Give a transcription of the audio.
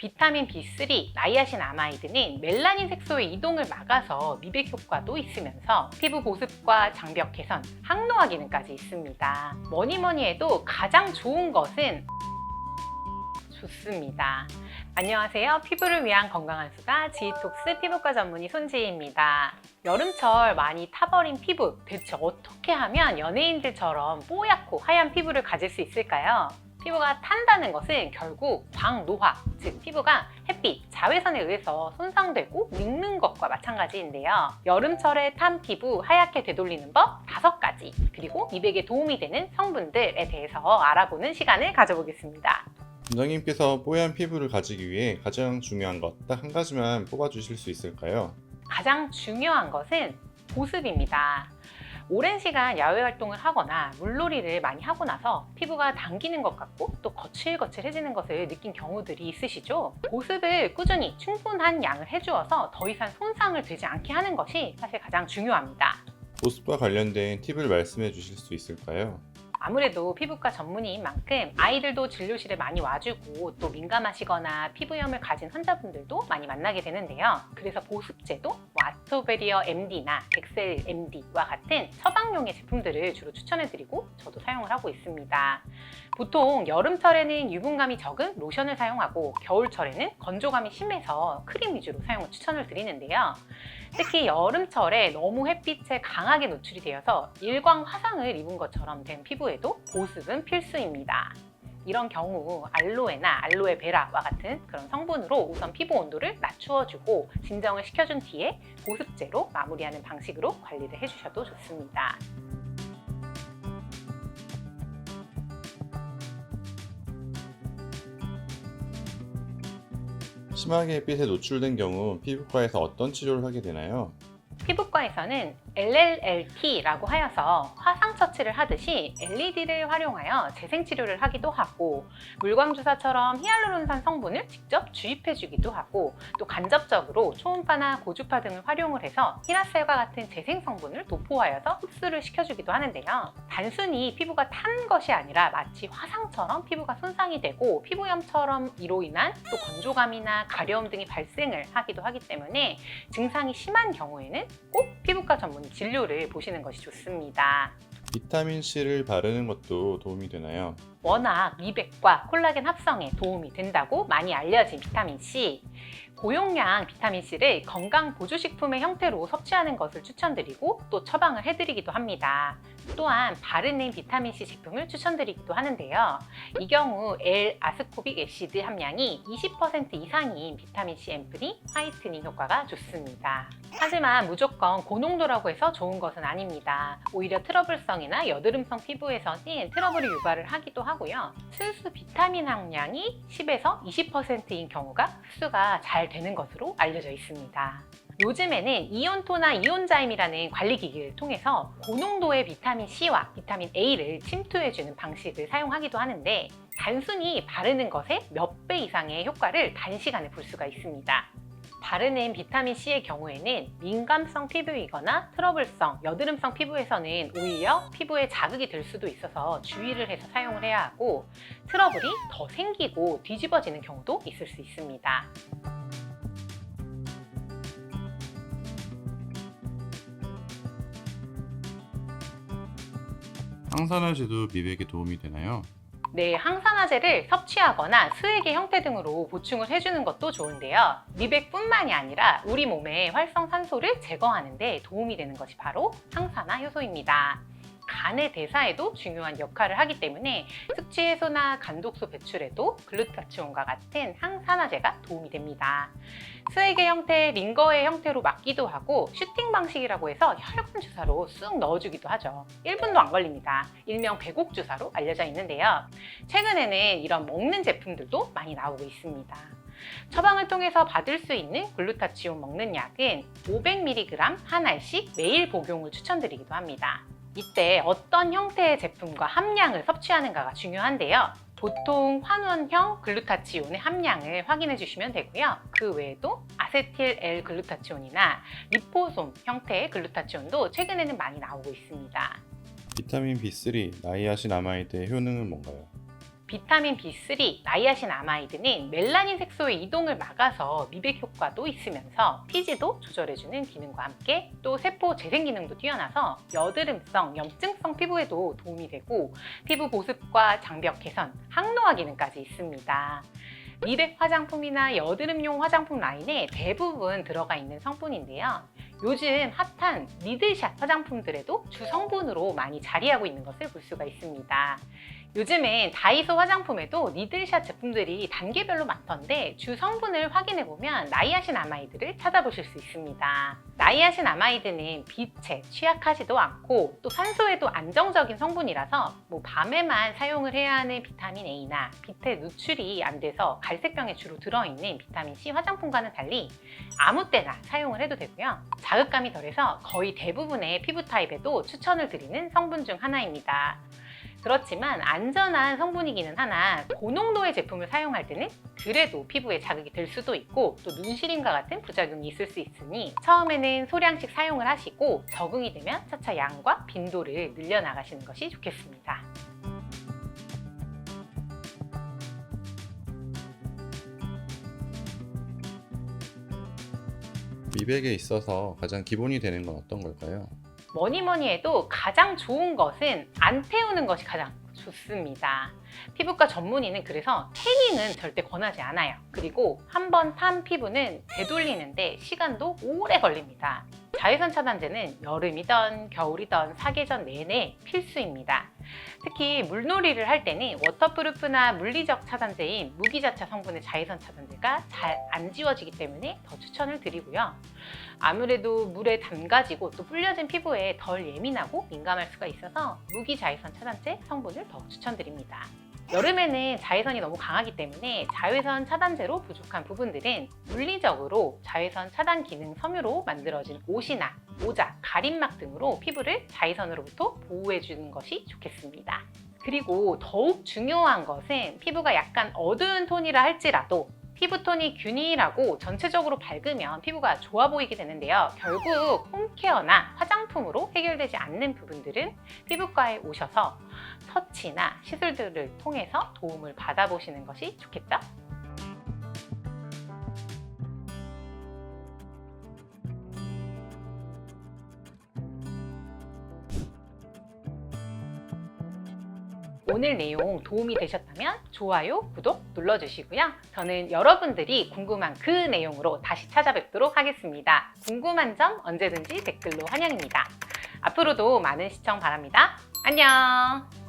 비타민 B3, 나이아신 아마이드는 멜라닌 색소의 이동을 막아서 미백 효과도 있으면서 피부 보습과 장벽 개선, 항노화 기능까지 있습니다. 뭐니 해도 가장 좋은 것은 좋습니다. 안녕하세요. 피부를 위한 건강한 수다 지톡스 피부과 전문의 손지희입니다. 여름철 많이 타버린 피부, 대체 어떻게 하면 연예인들처럼 뽀얗고 하얀 피부를 가질 수 있을까요? 피부가 탄다는 것은 결국 광노화, 즉 피부가 햇빛, 자외선에 의해서 손상되고 늙는 것과 마찬가지인데요. 여름철에 탄 피부 하얗게 되돌리는 법 5가지, 그리고 미백에 도움이 되는 성분들에 대해서 알아보는 시간을 가져보겠습니다. 원장님께서 뽀얀 피부를 가지기 위해 가장 중요한 것 딱 한 가지만 뽑아주실 수 있을까요? 가장 중요한 것은 보습입니다. 오랜 시간 야외 활동을 하거나 물놀이를 많이 하고 나서 피부가 당기는 것 같고 또 거칠거칠해지는 것을 느낀 경우들이 있으시죠? 보습을 꾸준히 충분한 양을 해주어서 더 이상 손상을 되지 않게 하는 것이 사실 가장 중요합니다. 보습과 관련된 팁을 말씀해 주실 수 있을까요? 아무래도 피부과 전문의인 만큼 아이들도 진료실에 많이 와주고 또 민감하시거나 피부염을 가진 환자분들도 많이 만나게 되는데요. 그래서 보습제도 아토베리어 MD나 엑셀 MD와 같은 처방용의 제품들을 주로 추천해드리고 저도 사용을 하고 있습니다. 보통 여름철에는 유분감이 적은 로션을 사용하고 겨울철에는 건조감이 심해서 크림 위주로 사용을 추천을 드리는데요. 특히 여름철에 너무 햇빛에 강하게 노출이 되어서 일광 화상을 입은 것처럼 된 피부에도 보습은 필수입니다. 이런 경우 알로에나 알로에베라와 같은 그런 성분으로 우선 피부 온도를 낮추어주고 진정을 시켜준 뒤에 보습제로 마무리하는 방식으로 관리를 해주셔도 좋습니다. 심하게 햇빛에 노출된 경우 피부과에서 어떤 치료를 하게 되나요? 피부과에서는 LLLT라고 하여서 화상 처치를 하듯이 LED를 활용하여 재생치료를 하기도 하고, 물광주사처럼 히알루론산 성분을 직접 주입해주기도 하고, 또 간접적으로 초음파나 고주파 등을 활용을 해서 히라셀과 같은 재생 성분을 도포하여서 흡수를 시켜주기도 하는데요. 단순히 피부가 탄 것이 아니라 마치 화상처럼 피부가 손상이 되고 피부염처럼 이로 인한 또 건조감이나 가려움 등이 발생을 하기도 하기 때문에 증상이 심한 경우에는 꼭 피부과 전문 진료를 보시는 것이 좋습니다. 비타민C를 바르는 것도 도움이 되나요? 워낙 미백과 콜라겐 합성에 도움이 된다고 많이 알려진 비타민C. 고용량 비타민C를 건강보조식품의 형태로 섭취하는 것을 추천드리고 또 처방을 해드리기도 합니다. 또한 바르는 비타민C 제품을 추천드리기도 하는데요. 이 경우 L-아스코빅 애시드 함량이 20% 이상인 비타민C 앰플이 화이트닝 효과가 좋습니다. 하지만 무조건 고농도라고 해서 좋은 것은 아닙니다. 오히려 트러블성이나 여드름성 피부에서는 트러블이 유발을 하기도 하고요. 순수 비타민 함량이 10에서 20%인 경우가 흡수가 잘 되는 것으로 알려져 있습니다. 요즘에는 이온토나 이온자임이라는 관리기기를 통해서 고농도의 비타민C와 비타민 A를 침투해주는 방식을 사용하기도 하는데, 단순히 바르는 것에 몇 배 이상의 효과를 단시간에 볼 수가 있습니다. 바르는 비타민C의 경우에는 민감성 피부이거나 트러블성, 여드름성 피부에서는 오히려 피부에 자극이 될 수도 있어서 주의를 해서 사용을 해야 하고, 트러블이 더 생기고 뒤집어지는 경우도 있을 수 있습니다. 항산화제도 미백에 도움이 되나요? 네, 항산화제를 섭취하거나 수액의 형태 등으로 보충을 해주는 것도 좋은데요. 미백뿐만이 아니라 우리 몸의 활성산소를 제거하는 데 도움이 되는 것이 바로 항산화 효소입니다. 간의 대사에도 중요한 역할을 하기 때문에 숙취 해소나 간독소 배출에도 글루타치온과 같은 항산화제가 도움이 됩니다. 수액의 형태, 링거의 형태로 막기도 하고 슈팅 방식이라고 해서 혈관 주사로 쑥 넣어주기도 하죠. 1분도 안 걸립니다. 일명 배곡 주사로 알려져 있는데요. 최근에는 이런 먹는 제품들도 많이 나오고 있습니다. 처방을 통해서 받을 수 있는 글루타치온 먹는 약은 500mg 한 알씩 매일 복용을 추천드리기도 합니다. 이때 어떤 형태의 제품과 함량을 섭취하는가가 중요한데요. 보통 환원형 글루타치온의 함량을 확인해 주시면 되고요. 그 외에도 아세틸 L-글루타치온이나 리포솜 형태의 글루타치온도 최근에는 많이 나오고 있습니다. 비타민 B3, 나이아신 아마이드의 효능은 뭔가요? 비타민 B3, 나이아신 아마이드는 멜라닌 색소의 이동을 막아서 미백 효과도 있으면서 피지도 조절해주는 기능과 함께 또 세포 재생 기능도 뛰어나서 여드름성, 염증성 피부에도 도움이 되고 피부 보습과 장벽 개선, 항노화 기능까지 있습니다. 미백 화장품이나 여드름용 화장품 라인에 대부분 들어가 있는 성분인데요. 요즘 핫한 니들샷 화장품들에도 주성분으로 많이 자리하고 있는 것을 볼 수가 있습니다. 요즘엔 다이소 화장품에도 니들샷 제품들이 단계별로 많던데 주성분을 확인해보면 나이아신 아마이드를 찾아보실 수 있습니다. 나이아신 아마이드는 빛에 취약하지도 않고 또 산소에도 안정적인 성분이라서 밤에만 사용을 해야 하는 비타민 A나 빛의 누출이 안 돼서 갈색병에 주로 들어있는 비타민 C 화장품과는 달리 아무 때나 사용을 해도 되고요. 자극감이 덜해서 거의 대부분의 피부 타입에도 추천을 드리는 성분 중 하나입니다. 그렇지만 안전한 성분이기는 하나 고농도의 제품을 사용할 때는 그래도 피부에 자극이 될 수도 있고 또 눈시림과 같은 부작용이 있을 수 있으니 처음에는 소량씩 사용을 하시고 적응이 되면 차차 양과 빈도를 늘려나가시는 것이 좋겠습니다. 미백에 있어서 가장 기본이 되는 건 어떤 걸까요? 뭐니 해도 가장 좋은 것은 안 태우는 것이 가장 좋습니다. 피부과 전문의는 그래서 태닝은 절대 권하지 않아요. 그리고 한번 탄 피부는 되돌리는데 시간도 오래 걸립니다. 자외선 차단제는 여름이든 겨울이든 사계절 내내 필수입니다. 특히 물놀이를 할 때는 워터프루프나 물리적 차단제인 무기자차 성분의 자외선 차단제가 잘 안 지워지기 때문에 더 추천을 드리고요. 아무래도 물에 담가지고 또 불려진 피부에 덜 예민하고 민감할 수가 있어서 무기자외선 차단제 성분을 더 추천드립니다. 여름에는 자외선이 너무 강하기 때문에 자외선 차단제로 부족한 부분들은 물리적으로 자외선 차단 기능 섬유로 만들어진 옷이나 모자, 가림막 등으로 피부를 자외선으로부터 보호해주는 것이 좋겠습니다. 그리고 더욱 중요한 것은 피부가 약간 어두운 톤이라 할지라도 피부톤이 균일하고 전체적으로 밝으면 피부가 좋아 보이게 되는데요. 결국 홈케어나 화장품으로 해결되지 않는 부분들은 피부과에 오셔서 터치나 시술들을 통해서 도움을 받아보시는 것이 좋겠죠? 오늘 내용 도움이 되셨다면 좋아요, 구독 눌러주시고요. 저는 여러분들이 궁금한 그 내용으로 다시 찾아뵙도록 하겠습니다. 궁금한 점 언제든지 댓글로 환영입니다. 앞으로도 많은 시청 바랍니다. 안녕!